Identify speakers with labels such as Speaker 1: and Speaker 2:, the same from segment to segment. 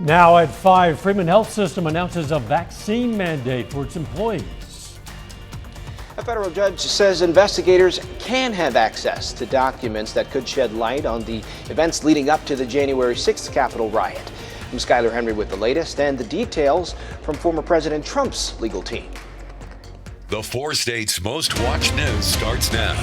Speaker 1: Now at 5, Freeman Health System announces a vaccine mandate for its employees.
Speaker 2: A federal judge says investigators can have access to documents that could shed light on the events leading up to the January 6th Capitol riot. I'm Skylar Henry with the latest and the details from former President Trump's legal team.
Speaker 3: The 4 states' most watched news starts now.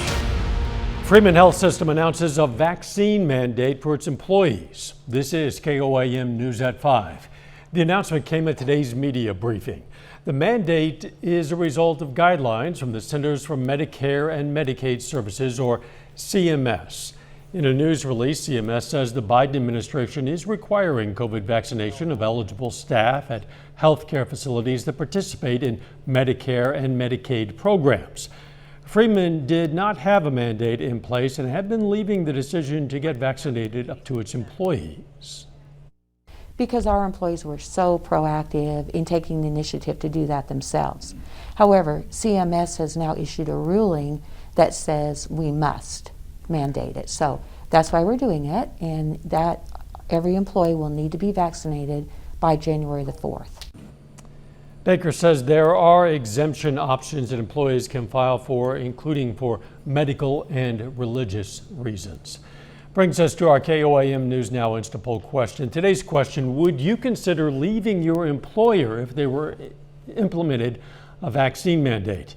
Speaker 1: Freeman Health System announces a vaccine mandate for its employees. This is KOAM News at 5. The announcement came at today's media briefing. The mandate is a result of guidelines from the Centers for Medicare and Medicaid Services, or CMS. In a news release, CMS says the Biden administration is requiring COVID vaccination of eligible staff at healthcare facilities that participate in Medicare and Medicaid programs. Freeman did not have a mandate in place and had been leaving the decision to get vaccinated up to its employees.
Speaker 4: Because our employees were so proactive in taking the initiative to do that themselves. However, CMS has now issued a ruling that says we must mandate it. So that's why we're doing it, and that every employee will need to be vaccinated by January the 4th.
Speaker 1: Baker says there are exemption options that employees can file for, including for medical and religious reasons. Brings us to our KOAM News Now Instapoll question. Today's question: would you consider leaving your employer if they were implemented a vaccine mandate?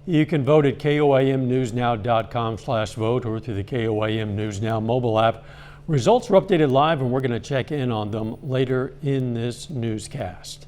Speaker 1: You can vote at KOAMnewsnow.com/vote or through the KOAM News Now mobile app. Results are updated live, and we're going to check in on them later in this newscast.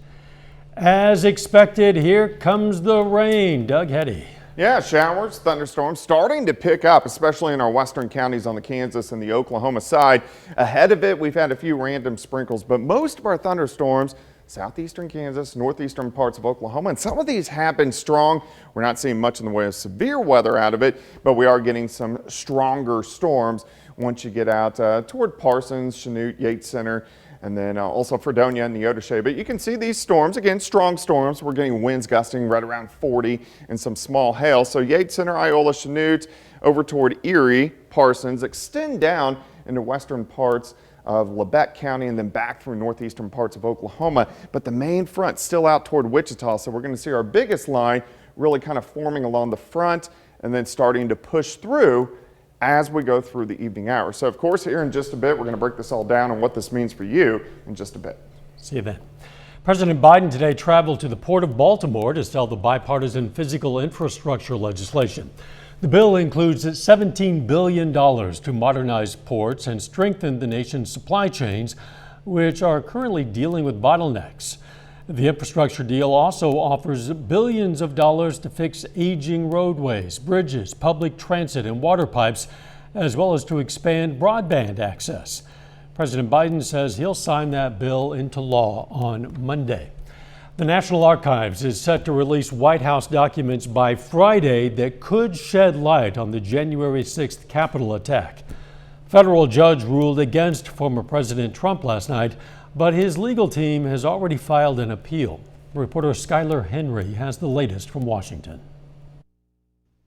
Speaker 1: As expected, here comes the rain. Doug Heddy.
Speaker 5: Yeah, showers, thunderstorms starting to pick up, especially in our western counties on the Kansas and the Oklahoma side. Ahead of it, we've had a few random sprinkles, but most of our thunderstorms southeastern Kansas, northeastern parts of Oklahoma, and some of these have been strong. We're not seeing much in the way of severe weather out of it, but we are getting some stronger storms once you get out toward Parsons, Chanute, Yates Center, and then also Fredonia and Neodesha. But you can see these storms, again, strong storms. We're getting winds gusting right around 40 and some small hail. So Yates Center, Iola, Chanute, over toward Erie, Parsons, extend down into western parts of Labette County and then back through northeastern parts of Oklahoma. But the main front still out toward Wichita. So we're going to see our biggest line really kind of forming along the front and then starting to push through as we go through the evening hours. So of course, here in just a bit, we're going to break this all down and what this means for you in just a bit.
Speaker 1: See you then. President Biden today traveled to the Port of Baltimore to sell the bipartisan physical infrastructure legislation. The bill includes $17 billion to modernize ports and strengthen the nation's supply chains, which are currently dealing with bottlenecks. The infrastructure deal also offers billions of dollars to fix aging roadways, bridges, public transit, and water pipes, as well as to expand broadband access. President Biden says he'll sign that bill into law on Monday. The National Archives is set to release White House documents by Friday that could shed light on the January 6th Capitol attack. Federal judge ruled against former President Trump last night, but his legal team has already filed an appeal. Reporter Skylar Henry has the latest from Washington.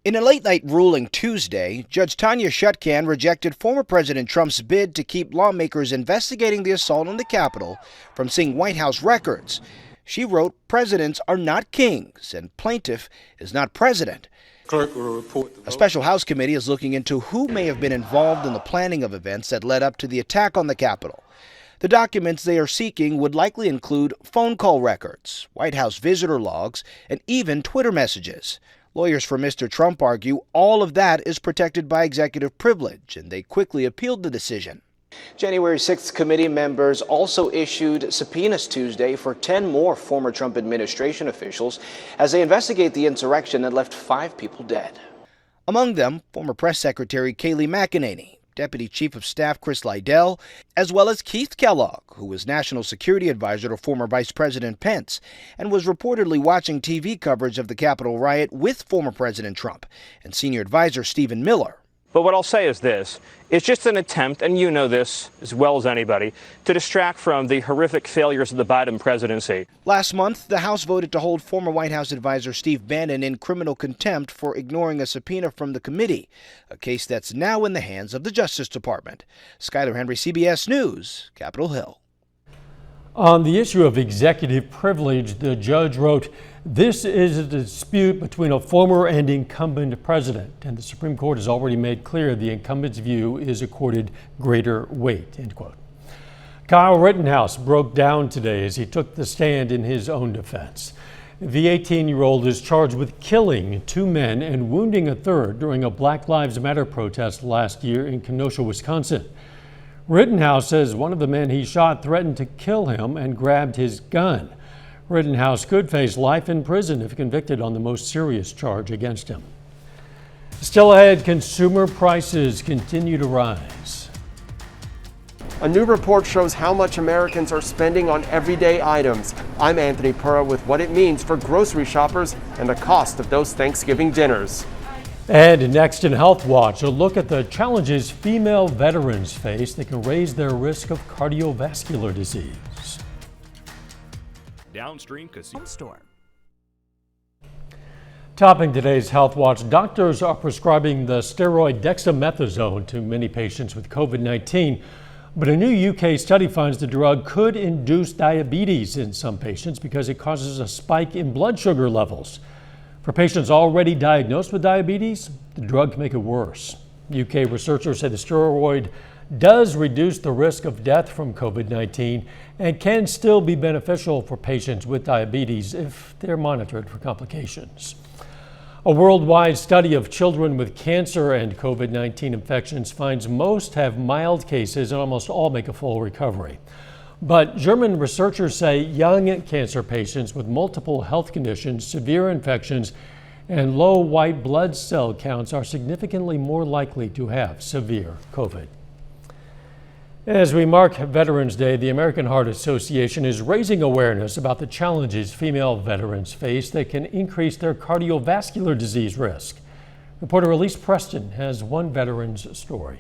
Speaker 6: In a late-night ruling Tuesday, Judge Tanya Shutkan rejected former President Trump's bid to keep lawmakers investigating the assault on the Capitol from seeing White House records. She wrote, "Presidents are not kings, and plaintiff is not president."
Speaker 7: Clerk will report the vote.
Speaker 6: A special House committee is looking into who may have been involved in the planning of events that led up to the attack on the Capitol. The documents they are seeking would likely include phone call records, White House visitor logs, and even Twitter messages. Lawyers for Mr. Trump argue all of that is protected by executive privilege, and they quickly appealed the decision.
Speaker 2: January 6th committee members also issued subpoenas Tuesday for 10 more former Trump administration officials as they investigate the insurrection that left 5 people dead.
Speaker 6: Among them, former Press Secretary Kayleigh McEnany, Deputy Chief of Staff Chris Liddell, as well as Keith Kellogg, who was National Security Advisor to former Vice President Pence and was reportedly watching TV coverage of the Capitol riot with former President Trump, and Senior Advisor Stephen Miller.
Speaker 8: But what I'll say is this: it's just an attempt, and you know this as well as anybody, to distract from the horrific failures of the Biden presidency.
Speaker 6: Last month, the House voted to hold former White House advisor Steve Bannon in criminal contempt for ignoring a subpoena from the committee, a case that's now in the hands of the Justice Department. Skylar Henry, CBS News, Capitol Hill.
Speaker 1: On the issue of executive privilege, the judge wrote, "This is a dispute between a former and incumbent president, and the Supreme Court has already made clear the incumbent's view is accorded greater weight," end quote. Kyle Rittenhouse broke down today as he took the stand in his own defense. The 18-year-old is charged with killing 2 men and wounding a third during a Black Lives Matter protest last year in Kenosha, Wisconsin. Rittenhouse says one of the men he shot threatened to kill him and grabbed his gun. Rittenhouse could face life in prison if convicted on the most serious charge against him. Still ahead, consumer prices continue to rise.
Speaker 7: A new report shows how much Americans are spending on everyday items. I'm Anthony Pura with what it means for grocery shoppers and the cost of those Thanksgiving dinners.
Speaker 1: And next in Health Watch, a look at the challenges female veterans face that can raise their risk of cardiovascular disease.
Speaker 9: Downstream Casino Store.
Speaker 1: Topping today's Health Watch, doctors are prescribing the steroid dexamethasone to many patients with COVID-19. But a new UK study finds the drug could induce diabetes in some patients because it causes a spike in blood sugar levels. For patients already diagnosed with diabetes, the drug can make it worse. UK researchers say the steroid does reduce the risk of death from COVID-19 and can still be beneficial for patients with diabetes if they're monitored for complications. A worldwide study of children with cancer and COVID-19 infections finds most have mild cases and almost all make a full recovery. But German researchers say young cancer patients with multiple health conditions, severe infections, and low white blood cell counts are significantly more likely to have severe COVID. As we mark Veterans Day, the American Heart Association is raising awareness about the challenges female veterans face that can increase their cardiovascular disease risk. Reporter Elise Preston has one veteran's story.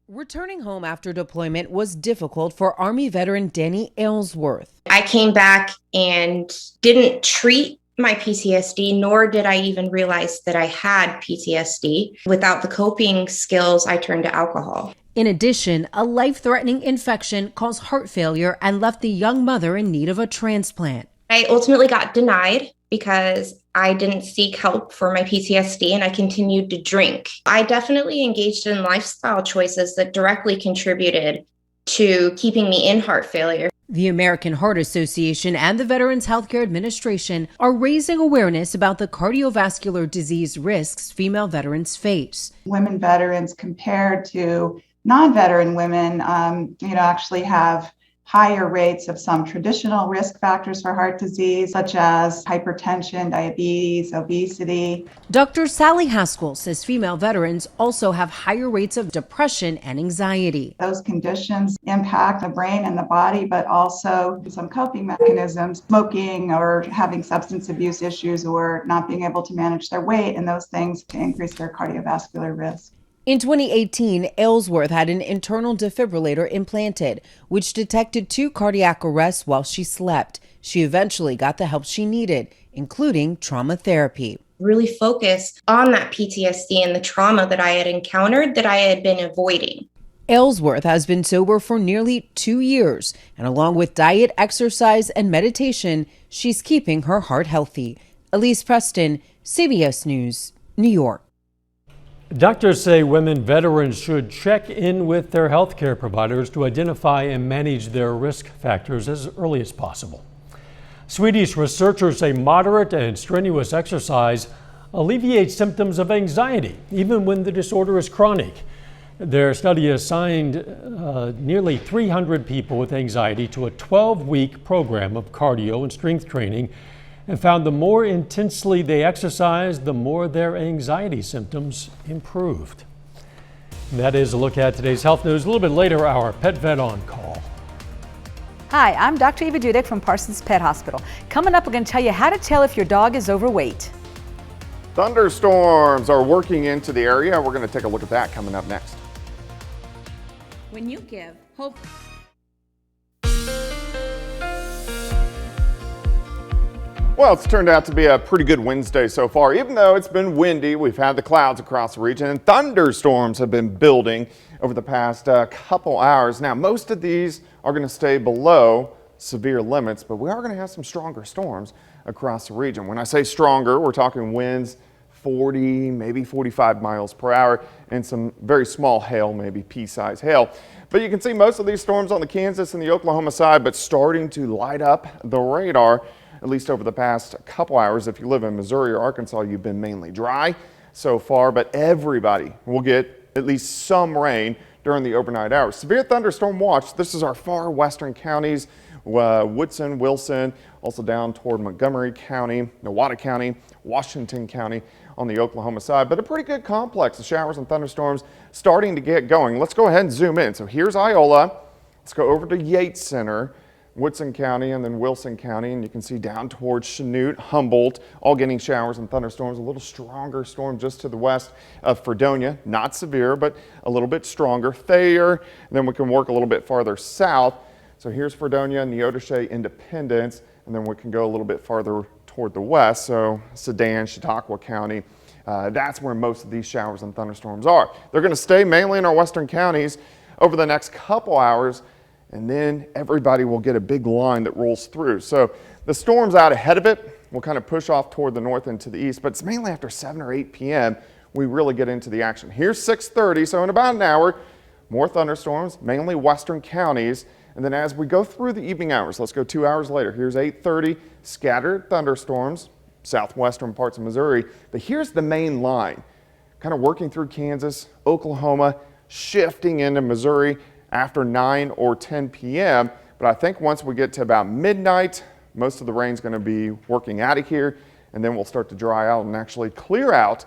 Speaker 10: Returning home after deployment was difficult for Army veteran Danny Aylesworth.
Speaker 11: I came back and didn't treat my PTSD, nor did I even realize that I had PTSD. Without the coping skills, I turned to alcohol.
Speaker 10: In addition, a life-threatening infection caused heart failure and left the young mother in need of a transplant.
Speaker 11: I ultimately got denied because I didn't seek help for my PTSD and I continued to drink. I definitely engaged in lifestyle choices that directly contributed to keeping me in heart failure.
Speaker 10: The American Heart Association and the Veterans Healthcare Administration are raising awareness about the cardiovascular disease risks female veterans face.
Speaker 12: Women veterans compared to non-veteran women, actually have higher rates of some traditional risk factors for heart disease, such as hypertension, diabetes, obesity.
Speaker 10: Dr. Sally Haskell says female veterans also have higher rates of depression and anxiety.
Speaker 12: Those conditions impact the brain and the body, but also some coping mechanisms, smoking or having substance abuse issues or not being able to manage their weight, and those things can increase their cardiovascular risk.
Speaker 10: In 2018, Aylesworth had an internal defibrillator implanted, which detected 2 cardiac arrests while she slept. She eventually got the help she needed, including trauma therapy.
Speaker 11: Really focused on that PTSD and the trauma that I had encountered that I had been avoiding.
Speaker 10: Aylesworth has been sober for nearly 2 years, and along with diet, exercise, and meditation, she's keeping her heart healthy. Elise Preston, CBS News, New York.
Speaker 1: Doctors say women veterans should check in with their healthcare providers to identify and manage their risk factors as early as possible. Swedish researchers say moderate and strenuous exercise alleviates symptoms of anxiety, even when the disorder is chronic. Their study assigned nearly 300 people with anxiety to a 12-week program of cardio and strength training and found the more intensely they exercised, the more their anxiety symptoms improved. And that is a look at today's health news. A little bit later, our Pet Vet on Call.
Speaker 13: Hi, I'm Dr. Eva Dudek from Parsons Pet Hospital. Coming up, we're going to tell you how to tell if your dog is overweight.
Speaker 5: Thunderstorms are working into the area. We're going to take a look at that coming up next.
Speaker 10: When you give hope.
Speaker 5: Well, it's turned out to be a pretty good Wednesday so far. Even though it's been windy, we've had the clouds across the region and thunderstorms have been building. over the past couple hours. Now, most of these are going to stay below severe limits, but we are going to have some stronger storms across the region. When I say stronger, we're talking winds 40, maybe 45 miles per hour, and some very small hail, maybe pea-sized hail. But you can see most of these storms on the Kansas and the Oklahoma side, but starting to light up the radar, at least over the past couple hours. If you live in Missouri or Arkansas, you've been mainly dry so far, but everybody will get at least some rain during the overnight hours. Severe thunderstorm watch. This is our far western counties, Woodson, Wilson, also down toward Montgomery County, Nowata County, Washington County on the Oklahoma side, but a pretty good complex of showers and thunderstorms starting to get going. Let's go ahead and zoom in. So here's Iola. Let's go over to Yates Center, Woodson County, and then Wilson County, and you can see down towards Chanute, Humboldt, all getting showers and thunderstorms. A little stronger storm just to the west of Fredonia, not severe, but a little bit stronger. Thayer, and then we can work a little bit farther south. So here's Fredonia, Neodesha, Independence, and then we can go a little bit farther toward the west, so Sedan, Chautauqua County. That's where most of these showers and thunderstorms are. They're going to stay mainly in our western counties over the next couple hours, and then everybody will get a big line that rolls through. So the storms out ahead of it will kind of push off toward the north and to the east, but it's mainly after 7 or 8 p.m. we really get into the action. Here's 6:30, so in about an hour, more thunderstorms, mainly western counties. And then as we go through the evening hours, let's go 2 hours later. Here's 8:30, scattered thunderstorms, southwestern parts of Missouri. But here's the main line, kind of working through Kansas, Oklahoma, shifting into Missouri after 9 or 10 p.m. But I think once we get to about midnight, most of the rain's going to be working out of here, and then we'll start to dry out and actually clear out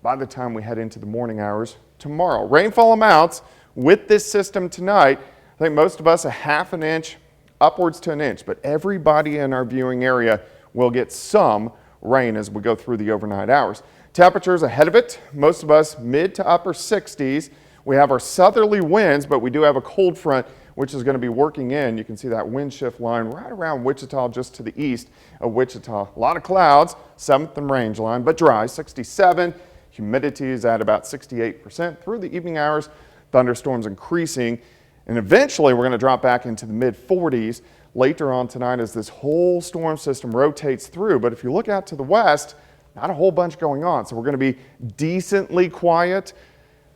Speaker 5: by the time we head into the morning hours tomorrow. Rainfall amounts with this system tonight, I think most of us a ½ an inch upwards to an inch, but everybody in our viewing area will get some rain as we go through the overnight hours. Temperatures ahead of it, most of us mid to upper 60s. We have our southerly winds, but we do have a cold front which is going to be working in. You can see that wind shift line right around Wichita, just to the east of Wichita. A lot of clouds, 7th and range line, but dry, 67. Humidity is at about 68% through the evening hours. Thunderstorms increasing. And eventually we're going to drop back into the mid 40s later on tonight as this whole storm system rotates through. But if you look out to the west, not a whole bunch going on. So we're going to be decently quiet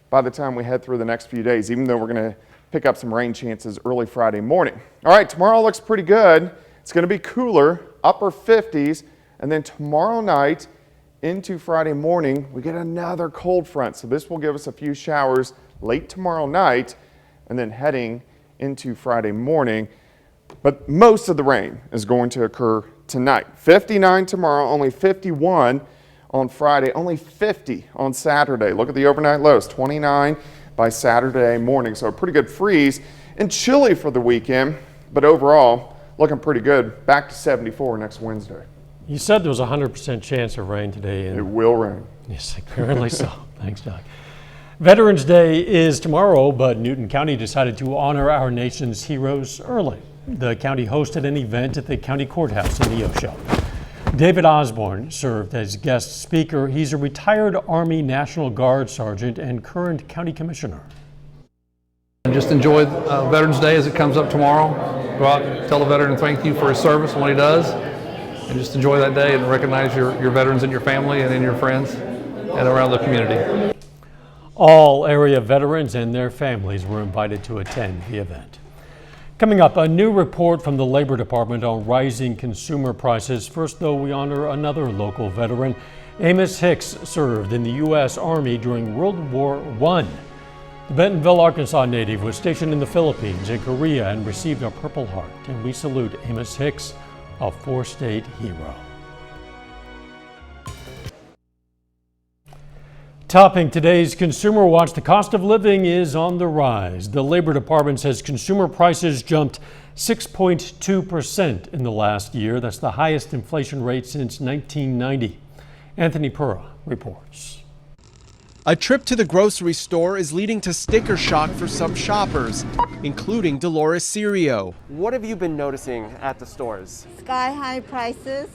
Speaker 5: by the time we head through the next few days, even though we're going to pick up some rain chances early Friday morning. All right, tomorrow looks pretty good. It's going to be cooler, upper 50s. And then tomorrow night into Friday morning, we get another cold front. So this will give us a few showers late tomorrow night, and then heading into Friday morning. But most of the rain is going to occur tonight. 59 tomorrow, only 51 on Friday, only 50 on Saturday. Look at the overnight lows, 29 by Saturday morning. So a pretty good freeze and chilly for the weekend, but overall looking pretty good. Back to 74 next Wednesday.
Speaker 1: You said there was a 100% chance of rain today.
Speaker 5: It will rain.
Speaker 1: Yes, apparently so. Thanks, Doug. Veterans Day is tomorrow, but Newton County decided to honor our nation's heroes early. The county hosted an event at the county courthouse in Neosho. David Osborne served as guest speaker. He's a retired Army National Guard sergeant and current county commissioner.
Speaker 9: Just enjoy Veterans Day as it comes up tomorrow. Go out and tell the veteran thank you for his service and what he does, and just enjoy that day and recognize your veterans and your family and in your friends and around the community.
Speaker 1: All area veterans and their families were invited to attend the event. Coming up, a new report from the Labor Department on rising consumer prices. First, though, we honor another local veteran. Amos Hicks served in the U.S. Army during World War I. The Bentonville, Arkansas native was stationed in the Philippines and Korea and received a Purple Heart. And we salute Amos Hicks, a four-state hero. Topping today's Consumer Watch, the cost of living is on the rise. The Labor Department says consumer prices jumped 6.2% in the last year. That's the highest inflation rate since 1990. Anthony Pura reports.
Speaker 7: A trip to the grocery store is leading to sticker shock for some shoppers, including Dolores Serio. What have you been noticing at the stores?
Speaker 14: Sky-high prices.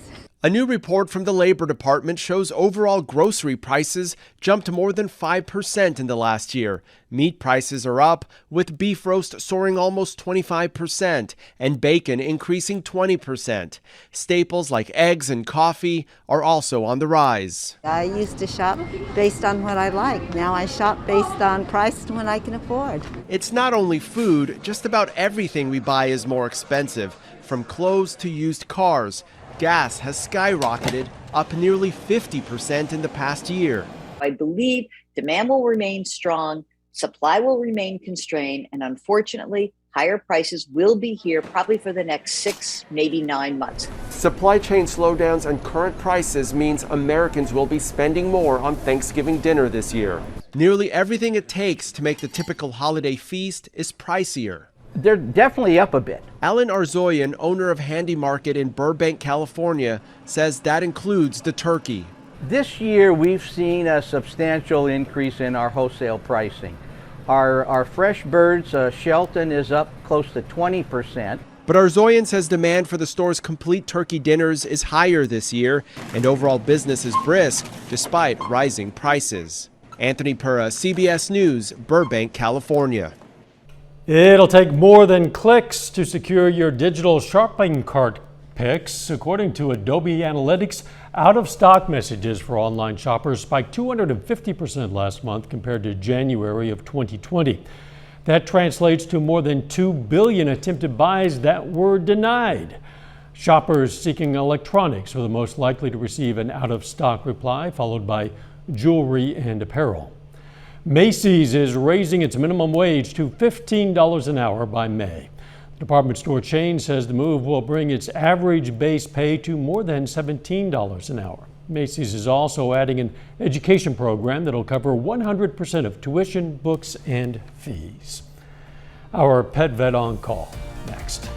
Speaker 7: A new report from the Labor Department shows overall grocery prices jumped more than 5% in the last year. Meat prices are up, with beef roast soaring almost 25% and bacon increasing 20%. Staples like eggs and coffee are also on the rise.
Speaker 14: I used to shop based on what I like. Now I shop based on price and what I can afford.
Speaker 7: It's not only food, just about everything we buy is more expensive, from clothes to used cars. Gas has skyrocketed, up nearly 50% in the past year.
Speaker 15: I believe demand will remain strong, supply will remain constrained, and unfortunately, higher prices will be here probably for the next 6, maybe 9 months.
Speaker 7: Supply chain slowdowns and current prices means Americans will be spending more on Thanksgiving dinner this year. Nearly everything it takes to make the typical holiday feast is pricier.
Speaker 16: They're definitely up a bit.
Speaker 7: Alan Arzoyan, owner of Handy Market in Burbank, California, says that includes the turkey.
Speaker 16: This year we've seen a substantial increase in our wholesale pricing. Our fresh birds, Shelton, is up close to 20%.
Speaker 7: But Arzoyan says demand for the store's complete turkey dinners is higher this year, and overall business is brisk despite rising prices. Anthony Pura, CBS News, Burbank, California.
Speaker 1: It'll take more than clicks to secure your digital shopping cart picks. According to Adobe Analytics, out-of-stock messages for online shoppers spiked 250% last month compared to January of 2020. That translates to more than 2 billion attempted buys that were denied. Shoppers seeking electronics were the most likely to receive an out-of-stock reply, followed by jewelry and apparel. Macy's is raising its minimum wage to $15 an hour by May. The department store chain says the move will bring its average base pay to more than $17 an hour. Macy's is also adding an education program that will cover 100% of tuition, books, and fees. Our Pet Vet on Call next.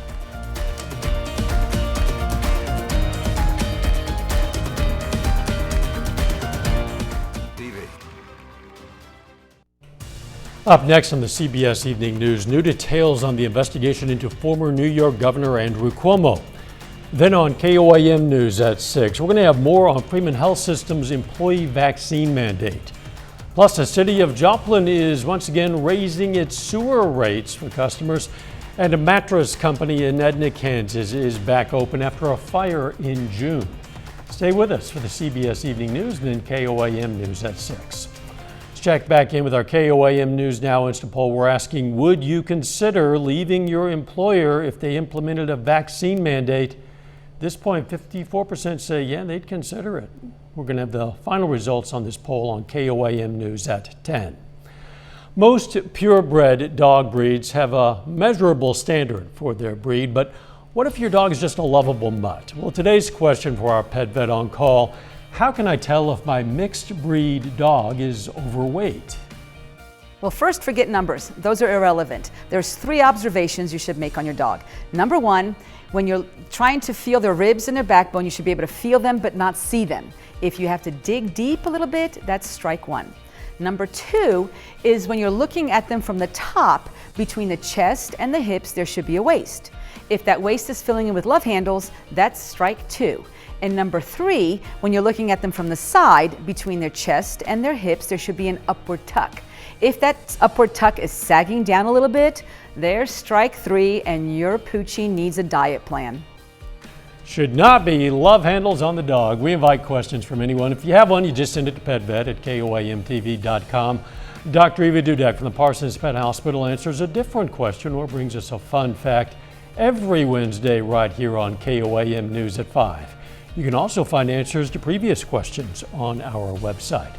Speaker 1: Up next on the CBS Evening News, new details on the investigation into former New York Governor Andrew Cuomo. Then on KOAM News at 6, we're going to have more on Freeman Health System's employee vaccine mandate. Plus, the city of Joplin is once again raising its sewer rates for customers, and a mattress company in Edna, Kansas is back open after a fire in June. Stay with us for the CBS Evening News and then KOAM News at 6. Check back in with our KOAM News Now Instant Poll. We're asking, would you consider leaving your employer if they implemented a vaccine mandate? At this point, 54% say, yeah, they'd consider it. We're going to have the final results on this poll on KOAM News at 10. Most purebred dog breeds have a measurable standard for their breed, but what if your dog is just a lovable mutt? Well, today's question for our Pet Vet on Call: how can I tell if my mixed breed dog is overweight?
Speaker 13: Well, first, forget numbers. Those are irrelevant. There's 3 observations you should make on your dog. Number 1, when you're trying to feel their ribs and their backbone, you should be able to feel them but not see them. If you have to dig deep a little bit, that's strike 1. Number 2 is when you're looking at them from the top, between the chest and the hips, there should be a waist. If that waist is filling in with love handles, that's strike 2. And number 3, when you're looking at them from the side, between their chest and their hips, there should be an upward tuck. If that upward tuck is sagging down a little bit, there's strike 3, and your Poochie needs a diet plan.
Speaker 1: Should not be love handles on the dog. We invite questions from anyone. If you have one, you just send it to petvet@koamtv.com. Dr. Eva Dudek from the Parsons Pet Hospital answers a different question or brings us a fun fact every Wednesday right here on KOAM News at 5. You can also find answers to previous questions on our website.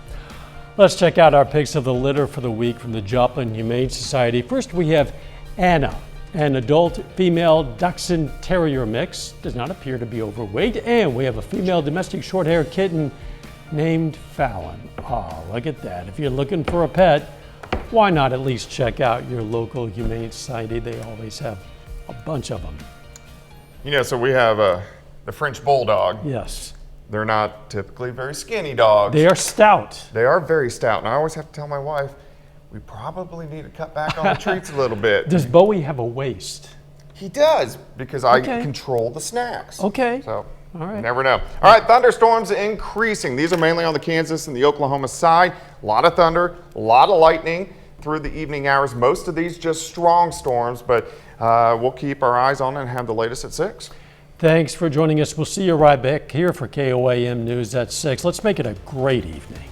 Speaker 1: Let's check out our picks of the litter for the week from the Joplin Humane Society. First, we have Anna, an adult female Dachshund Terrier mix. Does not appear to be overweight. And we have a female domestic short-haired kitten named Fallon. Oh, look at that. If you're looking for a pet, why not at least check out your local Humane Society? They always have a bunch of them.
Speaker 5: You know, so we have the French Bulldog.
Speaker 1: Yes.
Speaker 5: They're not typically very skinny dogs.
Speaker 1: They are stout.
Speaker 5: They are very stout. And I always have to tell my wife, we probably need to cut back on the treats a little bit.
Speaker 1: Does Bowie have a waist?
Speaker 5: He does, because I control the snacks.
Speaker 1: Okay.
Speaker 5: So
Speaker 1: All right.
Speaker 5: You never know. All right, thunderstorms increasing. These are mainly on the Kansas and the Oklahoma side. A lot of thunder, a lot of lightning through the evening hours. Most of these just strong storms, but we'll keep our eyes on it and have the latest at 6.
Speaker 1: Thanks for joining us. We'll see you right back here for KOAM News at 6. Let's make it a great evening.